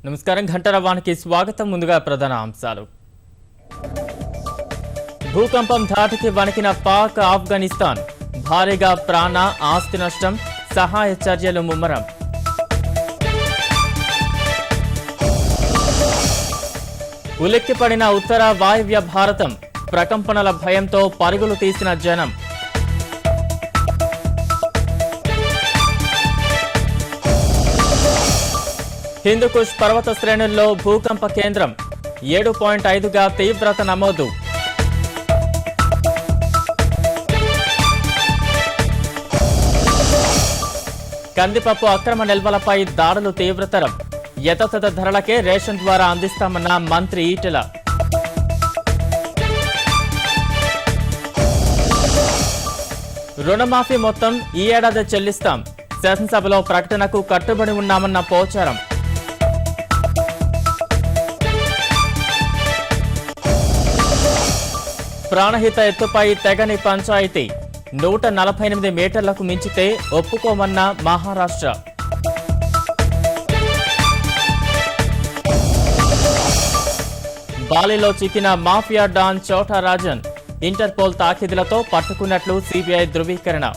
నమస్కారం ఘంటరవానికి స్వాగతం. ముందుగా ప్రధాన అంశాలు. భూకంపం ధాటికి వణికిన పాక్ ఆఫ్ఘనిస్తాన్, భారీగా ప్రాణ ఆస్తి నష్టం, సహాయ చర్యలు ముమ్మరం. ఉలిక్కిపడిన ఉత్తర వాయువ్య భారతం, ప్రకంపనల భయంతో పరుగులు తీసిన జనం. హిందూకుష్ పర్వత శ్రేణుల్లో భూకంప కేంద్రం, 7.5గా తీవ్రత నమోదు. కందిపప్పు అక్రమ నిల్వలపై దాడులు తీవ్రతరం, యథాతథ ధరలకే రేషన్ ద్వారా అందిస్తామన్న మంత్రి ఈటెల. రుణమాఫీ మొత్తం ఈ ఏడాది చెల్లిస్తాం, శాసనసభలో ప్రకటనకు కట్టుబడి ఉన్నామన్న పోచారం. ప్రాణహిత ఎత్తుపై తెగని పంచాయతీ, 148 మీటర్లకు మించితే ఒప్పుకోమన్న మహారాష్ట్ర. బాలిలో చిక్కిన మాఫియా డాన్ చోటా రాజన్, ఇంటర్పోల్ తాకిదులతో పట్టుకున్నట్లు సిబిఐ ధృవీకరణ.